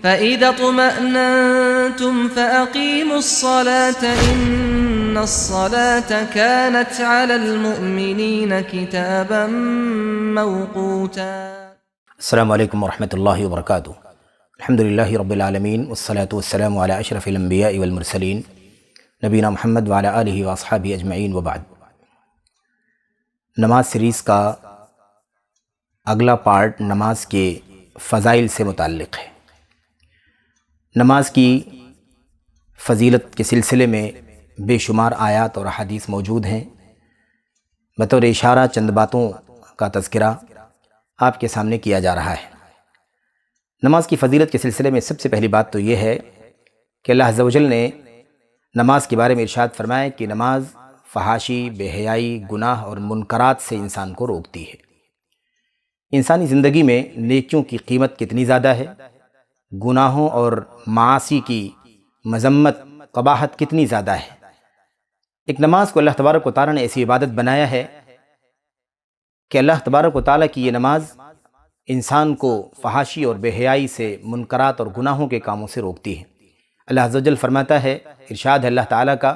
فَإِذَا اطْمَأْنَنْتُمْ فَأَقِيمُوا الصَّلَاةَ إِنَّ الصَّلَاةَ كَانَتْ عَلَى الْمُؤْمِنِينَ كِتَابًا مَوْقُوتًا۔ السلام علیکم ورحمۃ اللہ وبرکاتہ۔ الحمدللہ رب العالمین والصلاة والسلام علی اشرف الانبیاء والمرسلین نبینا محمد وعلی آلہ واصحابہ اجمعین وبعد۔ نماز سیریز کا اگلا پارٹ نماز کے فضائل سے متعلق ہے۔ نماز کی فضیلت کے سلسلے میں بے شمار آیات اور احادیث موجود ہیں۔ بطور اشارہ چند باتوں کا تذکرہ آپ کے سامنے کیا جا رہا ہے۔ نماز کی فضیلت کے سلسلے میں سب سے پہلی بات تو یہ ہے کہ اللہ عز و جل نے نماز کے بارے میں ارشاد فرمایا کہ نماز فحاشی، بے حیائی، گناہ اور منکرات سے انسان کو روکتی ہے۔ انسانی زندگی میں نیکیوں کی قیمت کتنی زیادہ ہے، گناہوں اور معاصی کی مذمت، قباحت کتنی زیادہ ہے۔ ایک نماز کو اللہ تبارک و تعالیٰ نے ایسی عبادت بنایا ہے کہ اللہ تبارک و تعالیٰ کی یہ نماز انسان کو فحاشی اور بے حیائی سے، منکرات اور گناہوں کے کاموں سے روکتی ہے۔ اللہ عز و جل فرماتا ہے، ارشاد ہے اللہ تعالیٰ کا،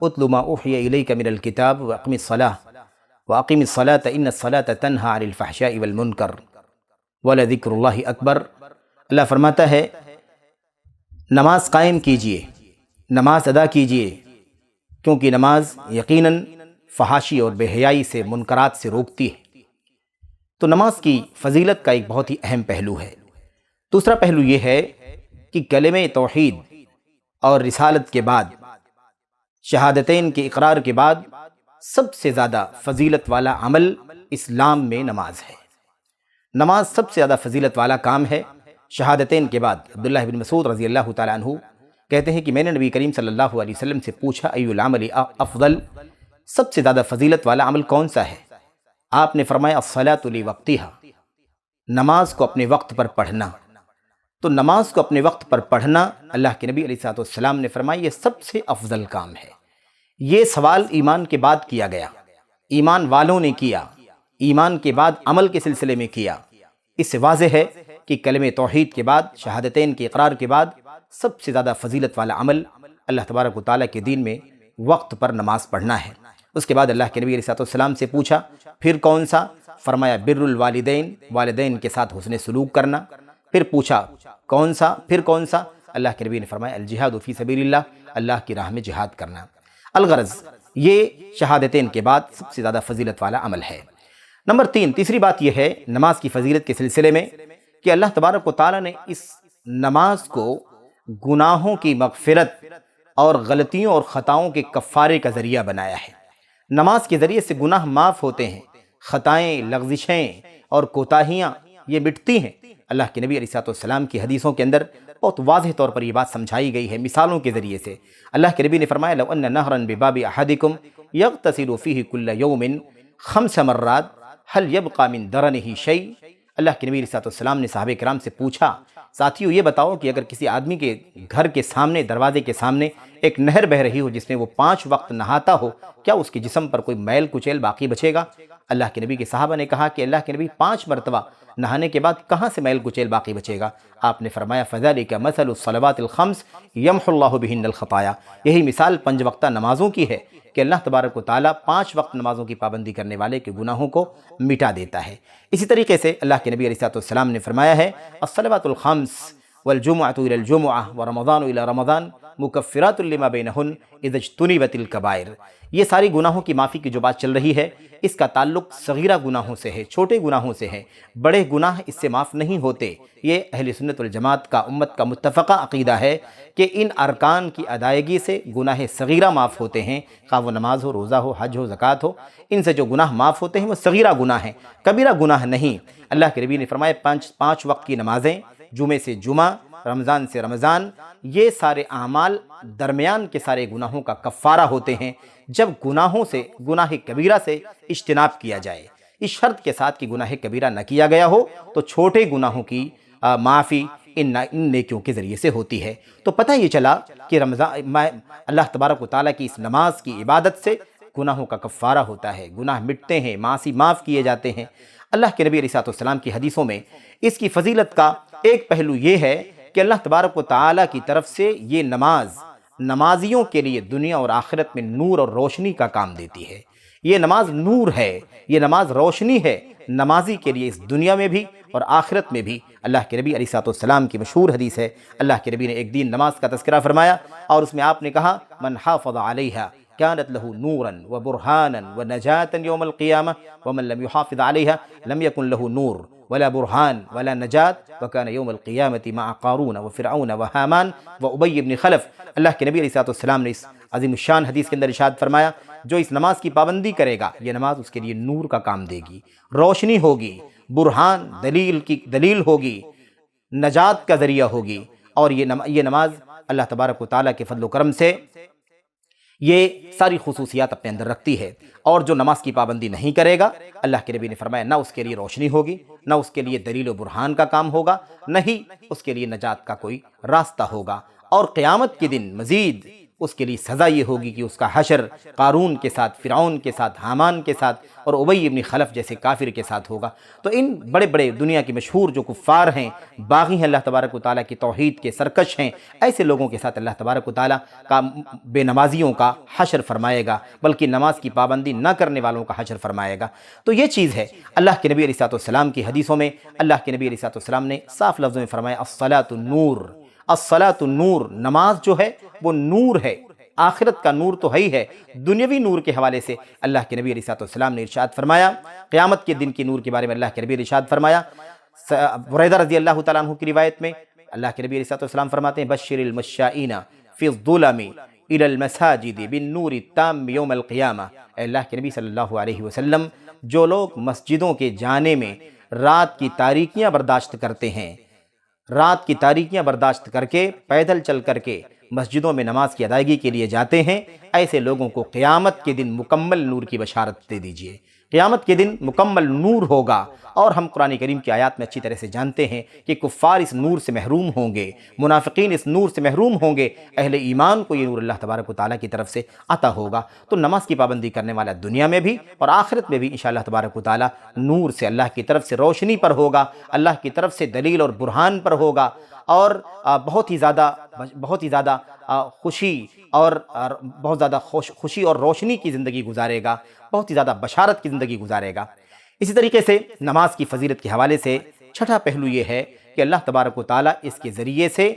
اتل ما اوحی الیک من الکتاب واقم الصلاۃ واقم الصلاۃ ان الصلاۃ تنہی عن الفحشاء والمنکر ولذکر اللہ اکبر۔ اللہ فرماتا ہے نماز قائم کیجئے، نماز ادا کیجئے، کیونکہ نماز یقیناً فحاشی اور بے حیائی سے، منکرات سے روکتی ہے۔ تو نماز کی فضیلت کا ایک بہت ہی اہم پہلو ہے۔ دوسرا پہلو یہ ہے کہ کلمہ توحید اور رسالت کے بعد، شہادتین کے اقرار کے بعد سب سے زیادہ فضیلت والا عمل اسلام میں نماز ہے۔ نماز سب سے زیادہ فضیلت والا کام ہے شہادتین کے بعد۔ عبداللہ بن مسعود رضی اللہ تعالیٰ عنہ کہتے ہیں کہ میں نے نبی کریم صلی اللہ علیہ وسلم سے پوچھا، ای العمل افضل، سب سے زیادہ فضیلت والا عمل کون سا ہے؟ آپ نے فرمایا الصلاۃ لوقتہا، نماز کو اپنے وقت پر پڑھنا۔ تو نماز کو اپنے وقت پر پڑھنا، اللہ کے نبی علیہ السلام نے فرمایا یہ سب سے افضل کام ہے۔ یہ سوال ایمان کے بعد کیا گیا، ایمان والوں نے کیا، ایمان کے بعد عمل کے سلسلے میں کیا۔ اس سے واضح ہے کہ کلمہ توحید کے بعد، شہادتین کے اقرار کے بعد سب سے زیادہ فضیلت والا عمل اللہ تبارک و تعالیٰ کے دین میں وقت پر نماز پڑھنا ہے۔ اس کے بعد اللہ کے نبی علیہ السلام سے پوچھا پھر کون سا؟ فرمایا بر الوالدین، والدین کے ساتھ حسن سلوک کرنا۔ پھر پوچھا کون سا؟ پھر کون سا؟ اللہ کے نبی نے فرمایا الجہاد فی سبیل اللہ، اللہ کی راہ میں جہاد کرنا۔ الغرض یہ شہادتین کے بعد سب سے زیادہ فضیلت والا عمل ہے۔ نمبر 3، تیسری بات یہ ہے نماز کی فضیلت کے سلسلے میں کہ اللہ تبارک و تعالیٰ نے اس نماز کو گناہوں کی مغفرت اور غلطیوں اور خطاؤں کے کفارے کا ذریعہ بنایا ہے۔ نماز کے ذریعے سے گناہ معاف ہوتے ہیں، خطائیں، لغزشیں اور کوتاہیاں یہ مٹتی ہیں۔ اللہ کے نبی علیہ السلام کی حدیثوں کے اندر بہت واضح طور پر یہ بات سمجھائی گئی ہے مثالوں کے ذریعے سے۔ اللہ کے نبی نے فرمایا لو ان نہرا بباب احدکم یغتسل فیہ کل یوم 5 مرات هل یبقى من درنہ شیء۔ اللہ کے نبی علیہ السلام نے صحابہ کرام سے پوچھا ساتھیو یہ بتاؤ کہ اگر کسی آدمی کے گھر کے سامنے، دروازے کے سامنے ایک نہر بہہ رہی ہو جس میں وہ 5 وقت نہاتا ہو، کیا اس کے جسم پر کوئی میل کچیل باقی بچے گا؟ اللہ کے نبی کے صحابہ نے کہا کہ اللہ کے نبی 5 مرتبہ نہانے کے بعد کہاں سے میل کچیل باقی بچے گا؟ آپ نے فرمایا فذلک مثل الصلوات الخمس یمحو اللہ بہن الخطایا، یہی مثال 5 وقتہ نمازوں کی ہے کہ اللہ تبارک و تعالیٰ 5 وقت نمازوں کی پابندی کرنے والے کے گناہوں کو مٹا دیتا ہے۔ اسی طریقے سے اللہ کے نبی علیہ السلام نے فرمایا ہے الصلوات الخمس والجمعۃ الی الجمعہ ورمضان الی رمضان مکفرات لما بینہن اذا اجتنبت الکبائر۔ یہ ساری گناہوں کی معافی کی جو بات چل رہی ہے اس کا تعلق صغیرہ گناہوں سے ہے، چھوٹے گناہوں سے ہے، بڑے گناہ اس سے معاف نہیں ہوتے۔ یہ اہل سنت والجماعت کا، امت کا متفقہ عقیدہ ہے کہ ان ارکان کی ادائیگی سے گناہ صغیرہ معاف ہوتے ہیں، خواہ وہ نماز ہو، روزہ ہو، حج ہو، زکوٰۃ ہو، ان سے جو گناہ معاف ہوتے ہیں وہ صغیرہ گناہ ہیں، کبیرہ گناہ نہیں۔ اللہ کے نبی نے فرمایا 5 وقت کی نمازیں، جمعے سے جمعہ، رمضان سے رمضان، یہ سارے اعمال درمیان کے سارے گناہوں کا کفارہ ہوتے ہیں جب گناہوں سے، گناہ کبیرہ سے اجتناب کیا جائے۔ اس شرط کے ساتھ کہ گناہ کبیرہ نہ کیا گیا ہو تو چھوٹے گناہوں کی معافی ان نیکیوں کے ذریعے سے ہوتی ہے۔ تو پتہ یہ چلا کہ اللہ تبارک و تعالیٰ کی اس نماز کی عبادت سے گناہوں کا کفارہ ہوتا ہے، گناہ مٹتے ہیں، معاصی معاف کیے جاتے ہیں۔ اللہ کے نبی علیہ السلام کی حدیثوں میں اس کی فضیلت کا ایک پہلو یہ ہے کہ اللہ تبارک و تعالیٰ کی طرف سے یہ نماز نمازیوں کے لیے دنیا اور آخرت میں نور اور روشنی کا کام دیتی ہے۔ یہ نماز نور ہے، یہ نماز روشنی ہے نمازی کے لیے، اس دنیا میں بھی اور آخرت میں بھی۔ اللہ کے نبی علیہ الصلوۃ والسلام کی مشہور حدیث ہے، اللہ کے نبی نے ایک دن نماز کا تذکرہ فرمایا اور اس میں آپ نے کہا من حافظ علیہا كانت له نورا وبرهانا ونجاة يوم القيامة ومن لم يحافظ عليها لم يكن له نور ولا برهان ولا نجاة وكان يوم القيامة مع قارون وفرعون وهامان وأبي بن خلف۔ اللہ کے نبی علیہ الصلوۃ والسلام نے اس عظیم الشان حدیث کے اندر ارشاد فرمایا جو اس نماز کی پابندی کرے گا یہ نماز اس کے لیے نور کا کام دے گی، روشنی ہوگی، برہان دلیل ہوگی، نجات کا ذریعہ ہوگی، اور یہ نماز اللہ تبارک و تعالیٰ کے فضل و کرم سے یہ ساری خصوصیات اپنے اندر رکھتی ہے۔ اور جو نماز کی پابندی نہیں کرے گا، اللہ کے نبی نے فرمایا نہ اس کے لیے روشنی ہوگی، نہ اس کے لیے دلیل و برہان کا کام ہوگا، نہ ہی اس کے لیے نجات کا کوئی راستہ ہوگا۔ اور قیامت کے دن مزید اس کے لیے سزا یہ ہوگی کہ اس کا حشر قارون کے ساتھ، فرعون کے ساتھ، حامان کے ساتھ اور ابی بن خلف جیسے کافر کے ساتھ ہوگا۔ تو ان بڑے بڑے دنیا کی مشہور جو کفار ہیں، باغی ہیں اللہ تبارک و تعالیٰ کی توحید کے سرکش ہیں، ایسے لوگوں کے ساتھ اللہ تبارک و تعالیٰ کا بے نمازیوں کا حشر فرمائے گا، بلکہ نماز کی پابندی نہ کرنے والوں کا حشر فرمائے گا۔ تو یہ چیز ہے اللہ کے نبی علیہ الصلوۃ والسلام کی حدیثوں میں اللہ کے نبی علیہ الصلوۃ والسلام نے صاف لفظوں میں فرمایا الصلاۃ نور، الصلاۃ نور، نماز جو ہے وہ نور ہے، آخرت کا نور تو ہے ہی ہے، دنیاوی نور کے حوالے سے اللہ کے نبی علیہ الصلوۃ والسلام نے ارشاد فرمایا۔ قیامت کے دن کے نور کے بارے میں اللہ کے نبی نے ارشاد فرمایا، بریدہ رضی اللہ تعالیٰ عنہ کی روایت میں اللہ کے نبی علیہ الصلوۃ والسلام فرماتے ہیں بشر المشائین فی الظلم الی المساجد بالنور التام یوم القیامہ۔ اے اللہ کے نبی صلی اللہ علیہ وسلم، جو لوگ مسجدوں کے جانے میں رات کی تاریکیاں برداشت کرتے ہیں، رات کی تاریکیاں برداشت کر کے پیدل چل کر کے مسجدوں میں نماز کی ادائیگی کے لیے جاتے ہیں، ایسے لوگوں کو قیامت کے دن مکمل نور کی بشارت دے دیجئے۔ قیامت کے دن مکمل نور ہوگا، اور ہم قرآن کریم کی آیات میں اچھی طرح سے جانتے ہیں کہ کفار اس نور سے محروم ہوں گے، منافقین اس نور سے محروم ہوں گے، اہل ایمان کو یہ نور اللہ تبارک و تعالیٰ کی طرف سے عطا ہوگا۔ تو نماز کی پابندی کرنے والا دنیا میں بھی اور آخرت میں بھی انشاءاللہ تبارک و تعالیٰ نور سے، اللہ کی طرف سے روشنی پر ہوگا، اللہ کی طرف سے دلیل اور برہان پر ہوگا، اور بہت ہی زیادہ خوشی اور بہت زیادہ خوشی اور روشنی کی زندگی گزارے گا، بہت ہی زیادہ بشارت کی زندگی گزارے گا۔ اسی طریقے سے نماز کی فضیلت کے حوالے سے چھٹا پہلو یہ ہے کہ اللہ تبارک و تعالیٰ اس کے ذریعے سے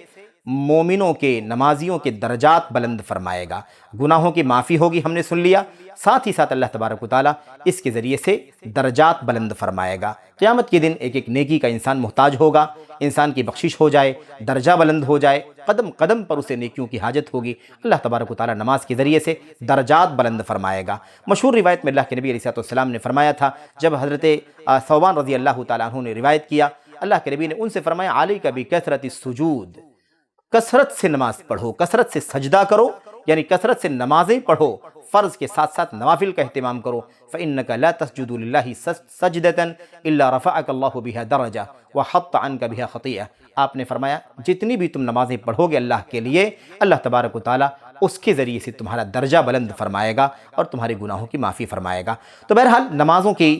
مومنوں کے، نمازیوں کے درجات بلند فرمائے گا، گناہوں کی معافی ہوگی، ہم نے سن لیا، ساتھ ہی ساتھ اللہ تبارک و تعالیٰ اس کے ذریعے سے درجات بلند فرمائے گا۔ قیامت کے دن ایک ایک نیکی کا انسان محتاج ہوگا، انسان کی بخشش ہو جائے، درجہ بلند ہو جائے، قدم قدم پر اسے نیکیوں کی حاجت ہوگی، اللہ تبارک و تعالیٰ نماز کے ذریعے سے درجات بلند فرمائے گا۔ مشہور روایت میں اللہ کے نبی علیہ الصلوۃ والسلام نے فرمایا تھا، جب حضرت ثوبان رضی اللہ تعالیٰ عنہ نے روایت کیا، اللہ کے نبی نے ان سے فرمایا علیک بکثرۃ السجود، کثرت سے نماز پڑھو، کثرت سے سجدہ کرو، یعنی کثرت سے نمازیں پڑھو، فرض کے ساتھ ساتھ نوافل کا اہتمام کرو۔ فإنک لا تسجد للہ سجدۃ الا رفعک اللہ بها درجہ وحط عنک بها خطیئہ۔ آپ نے فرمایا جتنی بھی تم نمازیں پڑھو گے اللہ کے لیے، اللہ تبارک و تعالیٰ اس کے ذریعے سے تمہارا درجہ بلند فرمائے گا اور تمہارے گناہوں کی معافی فرمائے گا۔ تو بہرحال نمازوں کی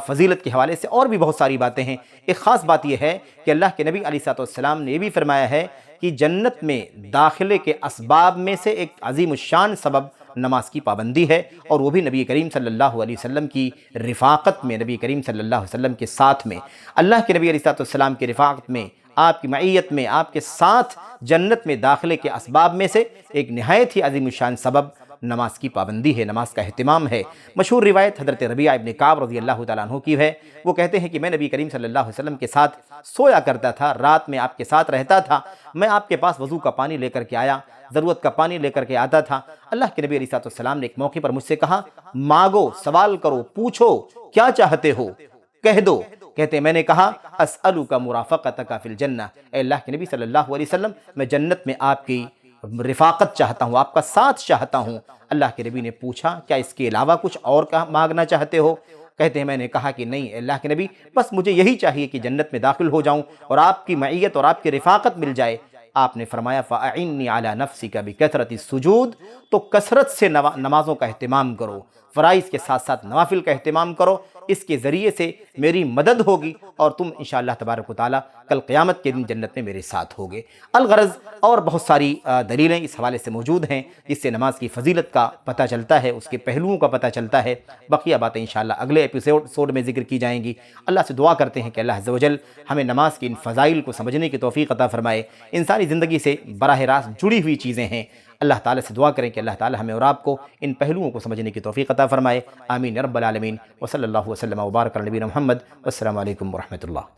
فضیلت کے حوالے سے اور بھی بہت ساری باتیں ہیں۔ ایک خاص بات یہ ہے کہ اللہ کے نبی علیہ الصلوۃ والسلام نے یہ بھی فرمایا ہے کہ جنت میں داخلے کے اسباب میں سے ایک عظیم الشان سبب نماز کی پابندی ہے، اور وہ بھی نبی کریم صلی اللہ علیہ وسلم کی رفاقت میں، نبی کریم صلی اللہ علیہ وسلم کے ساتھ میں، اللہ کے نبی علیہ الصلوۃ والسلام کی رفاقت میں، آپ کی معیت میں، آپ کے ساتھ جنت میں داخلے کے اسباب میں سے ایک نہایت ہی عظیم الشان سبب نماز کی پابندی ہے، نماز کا اہتمام ہے۔ مشہور روایت حضرت ربیعہ ابن کعب رضی اللہ تعالیٰ عنہ کی ہے، وہ کہتے ہیں کہ میں نبی کریم صلی اللہ علیہ وسلم کے ساتھ سویا کرتا تھا، رات میں آپ کے ساتھ رہتا تھا، میں آپ کے پاس وضو کا پانی لے کر کے آیا، ضرورت کا پانی لے کر کے آتا تھا۔ اللہ کے نبی علیہ الصلوۃ والسلام نے ایک موقع پر مجھ سے کہا مانگو، سوال کرو، پوچھو، کیا چاہتے ہو کہہ دو۔ کہتے میں نے کہا اسألک مرافقتک فی الجنہ، اے اللہ کے نبی صلی اللہ علیہ وسلم میں جنت میں آپ کی رفاقت چاہتا ہوں، آپ کا ساتھ چاہتا ہوں۔ اللہ کے نبی نے پوچھا کیا اس کے علاوہ کچھ اور مانگنا چاہتے ہو؟ کہتے ہیں میں نے کہا کہ نہیں اے اللہ کے نبی، بس مجھے یہی چاہیے کہ جنت میں داخل ہو جاؤں اور آپ کی معیت اور آپ کی رفاقت مل جائے، آپ نے فرمایا فَأَعِنِّي عَلَى نَفْسِكَ بِكَثْرَةِ السُّجُودِ، تو کثرت سے نمازوں کا اہتمام کرو، فرائض کے ساتھ ساتھ نوافل کا اہتمام کرو، اس کے ذریعے سے میری مدد ہوگی اور تم انشاءاللہ تبارک و تعالیٰ کل قیامت کے دن جنت میں میرے ساتھ ہوگے۔ الغرض اور بہت ساری دلیلیں اس حوالے سے موجود ہیں جس سے نماز کی فضیلت کا پتہ چلتا ہے، اس کے پہلوؤں کا پتہ چلتا ہے۔ بقیہ باتیں انشاءاللہ اگلے ایپیسوڈ میں ذکر کی جائیں گی۔ اللہ سے دعا کرتے ہیں کہ اللہ عز و جل ہمیں نماز کی ان فضائل کو سمجھنے کی توفیق عطا فرمائے۔ انسانی زندگی سے براہ راست جڑی ہوئی چیزیں ہیں، اللہ تعالیٰ سے دعا کریں کہ اللہ تعالیٰ ہمیں اور آپ کو ان پہلوؤں کو سمجھنے کی توفیق عطا فرمائے۔ آمین یا رب العالمین۔ وصلی اللہ وسلم وبارک علی نبینا محمد۔ والسلام علیکم ورحمۃ اللہ۔